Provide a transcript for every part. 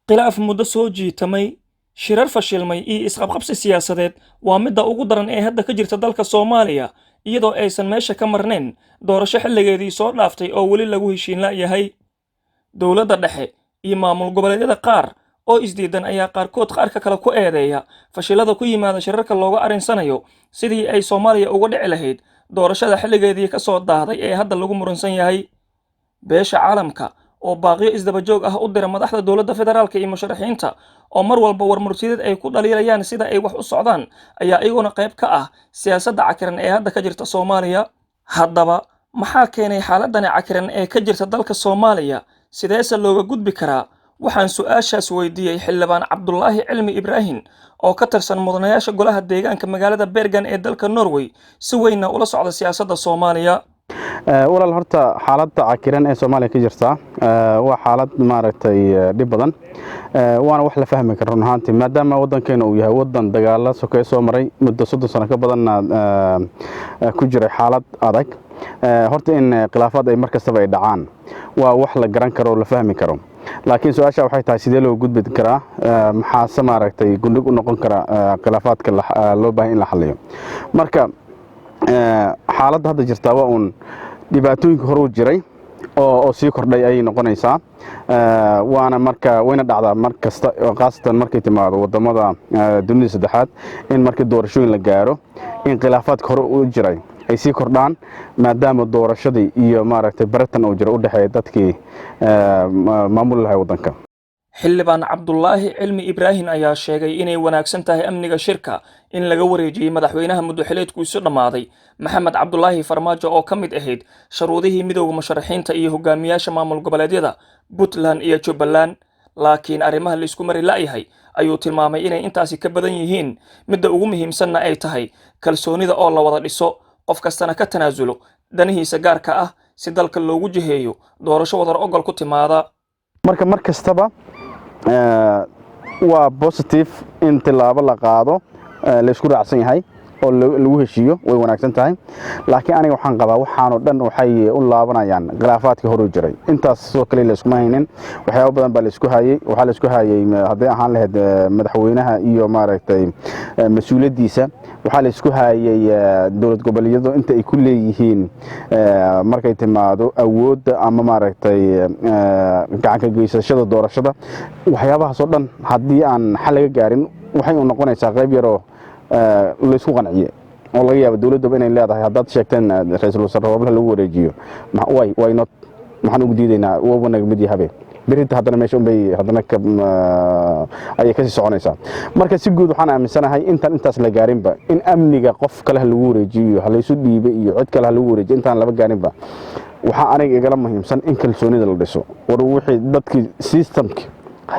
khilaaf muddo soo jiitamay shirar fashilmay iyo isqabqabsi siyaasadeed waa midda ugu daran ee hadda ka jirta dalka Soomaaliya iyadoo aysan meesha ka marnayn doorasho xilligeedii soo dhaaftay oo weli lagu heshiin la yahay dowladda dhexe iyo maamul goboleedyada qaar oo isdiidan ayaa qaarkood qaarka kale ku eedeeya fashilada ku yimaada shirarka looga arinsanayo sidii ay Soomaaliya uga dhici lahayd doorashada xilligeedii ka soo daahday ee hadda lagu muransan yahay beesha caalamka oo baaqiyo isdaba joog ah u dira madaxda dowladda federaalka iyo musharaxiinta oo mar walba warmurtiyeed ay ku dhaliilayaan sida ay wax u socdaan ayaa iyaguna qayb ka ah siyaasadda cakiran ee hadda ka jirta Soomaaliya. Haddaba maxaa keenay xaaladani cakiran ee ka jirta dalka Soomaaliya sideese looga gudbi karaa? Waxaan su'aashaas weydiiyey xildhibaan Cabdulaahi Cilmi Ibraahin oo ka tirsan mudanayaasha golaha deegaanka magaalada Bergen ee dalka Norway si weynna ula socda siyaasadda Soomaaliya. walaal horta xaaladda cakiran ee Soomaaliya ka jirta waa xaalad maaragtay dhib badan waana wax la fahmi karo run ahaantii maadaama wadankeena uu yahay wadan dagaalo sokay soo maray muddo 30 sano ka badan ku jiray xaalad adag horta in khilaafaad ay markastaba ay dhacaan waa wax la garan karo la fahmi karo laakiin su'aasha waxay tahay sidee loo gudbi karaa maxaa maaragtay gundhig u noqon kara khilaafaadka loo baahan in la xalliyo marka xaaladda hadda jirta waa un dhibaatooyinka hore u jiray oo sii kordhay ay noqonaysaa waana marka wayna dhacdaa markasta qaasatan markay timaado wadamada dunida saddexaad in markii doorashooyin la gaaro in khilaafaadka hore u jiray ay sii kordhaan maadaama doorashadii iyo maaragtay baratan uu jiro u dhaxeeya dadkii maamul lahay wadanka. xildhibaan Cabdulaahi Cilmi Ibraahin ayaa sheegay inay wanaagsan tahay amniga shirka in laga wareejiyay madaxweynaha muddo-xileedku isu dhamaaday Maxamed Cabdulaahi Farmaajo oo ka mid ahayd shuruudihii midowga musharaxiinta iyo hogaamiyaasha maamul goboleedyada Puntland iyo Jubbaland laakiin arrimaha la isku mari la'yahay ayuu tilmaamay inay intaasi ka badan yihiin midda ugu muhiimsanna ay tahay kalsoonida oo la wada dhiso qof kastana ka tanaasulo danihiisa gaarka ah si dalka loogu jiheeyo doorasho wadar ogol ku timaada markastaba waa positive in tilaabo la qaado la isku raacsan yahay oo lagu heshiiyo way wanaagsan tahay laakiin aniga waxaan qabaa waxaanu dhan waxay u laabanayaan khilaafaadkii hore u jiray intaas soo kale la isku haynin waxyaabo badan baa la isku hayay waxa la isku hayay haddii ahaan lahayd madaxweynaha iyo maaragtay mas'uuliyadiisa waxa la isku hayay dowlad goboleedyadu inta ay ku leeyihiin markay timaado awoodda ama maaragtay gacan ka geysashada doorashada waxyaabahaas oo dhan haddii aan xal laga gaarin waxay u noqonaysaa qayb yaroo la isku qanciye oo laga yaabo dawladda inay leedahay haddaad sheegteen ra'iisul wasaare Roble lagu wareejiyo way not maxaan ugu diidaynaa wanaag mid yahay birinta haddana meesha bay haddana ay ka sii soconaysaa marka si guud waxaan aaminsanahay intaas la gaarinba in amniga qof kale lagu wareejiyo hal isu dhiibay iyo cid kale lagu wareejiyo intaan laba gaarinba waxa aniga igala muhiimsan in kalsoonida la dhiso war wixii dadkii systemki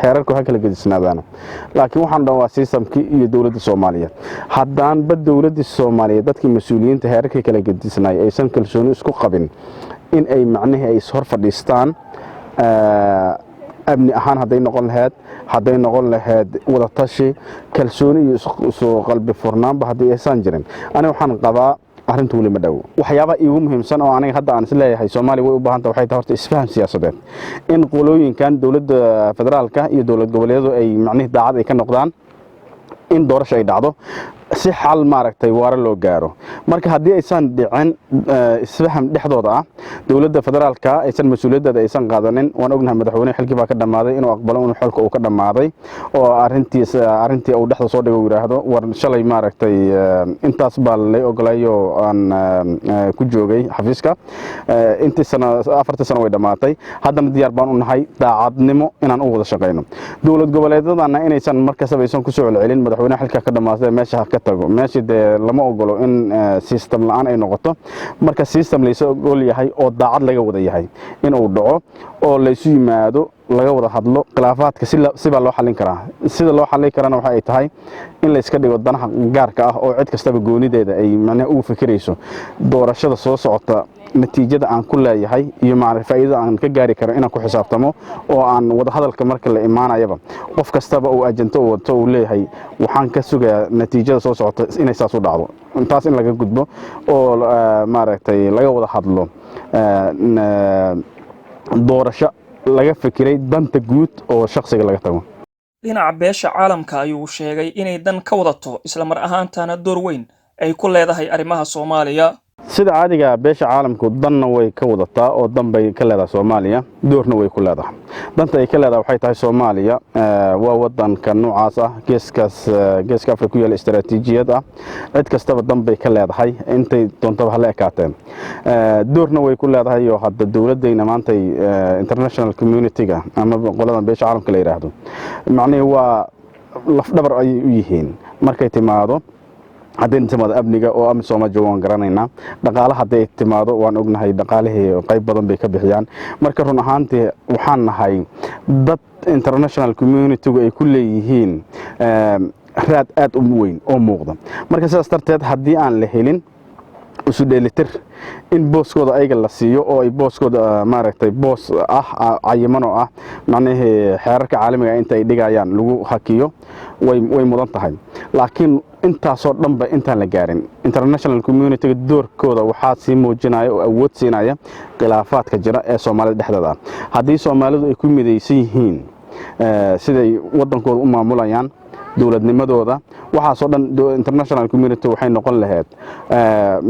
xeerarku ha kala gedisnaadaan laakiin waxaan dhan waa systemkii iyo dawladda Soomaaliyeed haddaan bad dawladda Soomaaliyeed dadkii mas'uuliyiinta xeerarka kala gedisnay aysan kalsooni isku qabin in ay macnaheedu ay soo fadhiistaan amni ahaan hadday noqon lahayd wada tashi kalsooni iyo soo qalbi furnaanba haddii aysan jirin aniga waxaan qabaa arrintu wali ma dhaw waxyaabaha ugu muhiimsan oo aniga hadda aan is leeyahay Soomaaliya way u baahan tahay waxay tahay horta isfaham siyaasadeed in qolooyinkan dawladda federaalka iyo dawlad goboleedyadu ay macnaheedu daacad ay ka noqdaan in doorasho ay dhacdo si xal maaragtay waara loo gaaro marka haddii aysan dhicin isfaham dhexdooda ah dawladda federaalka aysan mas'uuliyadda aysan qaadanin waan ognahay madaxweynaha xilkii baa ka dhamaaday inuu aqbalo in xilka uu ka dhamaaday oo arrintii uu dhexda soo dhigo yiraahdo war shalay maaragtay intaas baa la ogolayo aan ku joogay xafiiska intii sano 4 sano way dhamaatay haddana diyaar baan u nahay daacadnimo inaan u wada shaqeyno dawlad goboleedyadana inaysan markasta aysan ku soo celcelin madaxweynaha xilka ka dhamaaday meesha ka tago meesha lama ogolo in system la'aan ay noqoto marka system la isoo ogol yahay oo daacad laga wada yahay in uu dhaco oo la isu yimaado laga wada hadlo khilaafaadka si baa loo xalin karaa sida loo xalin karana waxa ay tahay in la iska dhigo danaha gaarka ah oo cid kastaba goonideeda ay macnaheedu ugu fikirayso doorashada soo socota natiijada aan ku leeyahay iyo faa'iidada aan ka gaari karo inaan ku xisaabtamo oo aan wada hadalka marka la imaanayaba qof kastaba uu ajanto oo wato uu leeyahay waxaan ka sugaa natiijada soo socota inay saas u dhacdo intaas in laga gudbo oo maaragtay laga wada hadlo doorasho laga fikiray danta guud oo shakhsiga laga tago dhinaca beesha caalamka ayuu sheegay inay dan ka wadato isla mar ahaantana door weyn ay ku leedahay arrimaha Soomaaliya. sida caadiga beesha caalamku danna way ka wadataa oo dan bay ka leedahay Soomaaliya doorna way ku leedahay danta ay ka leedahay waxay tahay Soomaaliya waa wadanka noocaas ah geeska Afrika ku yaal istaraatiijiyad ah cid kastaba dan bay ka leedahay intay doonto hal ekaateen doorna way ku leedahay oo hadda dawladdeena maanta international community-ga ama qolada beesha caalamka la yiraahdo macnaheedu waa laf dhabar ay u yihiin markay timaado haddii intimaad amniga oo am Soomaaliya waan garanayna dhaqaalaha haday timaado waan ognahay dhaqaalihii qayb badan bay ka bixiyaan marka run ahaantii waxaan nahay dad international community-gu ay ku leeyihiin raad aad u weyn oo muuqda marka sidaas darteed haddii aan la helin isu dheelitir in booskooda ayaga la siiyo oo ay booskooda maaragtay boos ah cayimano ah macnaheedu xeerarka caalamiga inta ay dhigayaan lagu hakiyo way mudan tahay laakiin intaasoo dhanba intaan la gaarin international community doorkooda waxaa sii muujinaya oo awood siinaya khilaafaadka jira ee Soomaalida dhexdeeda haddii Soomaalidu ay ku midaysan yihiin siday wadankooda u maamulayaan dawladnimadooda waxaasoo dhan international community waxay noqon lahayd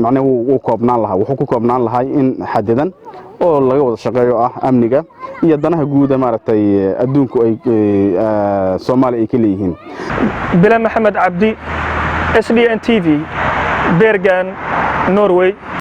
macnaheedu uu koobnaan lahaa wuxuu ku koobnaan lahaa in xadidan oo laga wada shaqeeyo ah amniga iyo danaha guud maaragtay adduunku ay Soomaaliya ay ka leeyihiin Bilal Maxamed Cabdi SDN TV Bergen Norway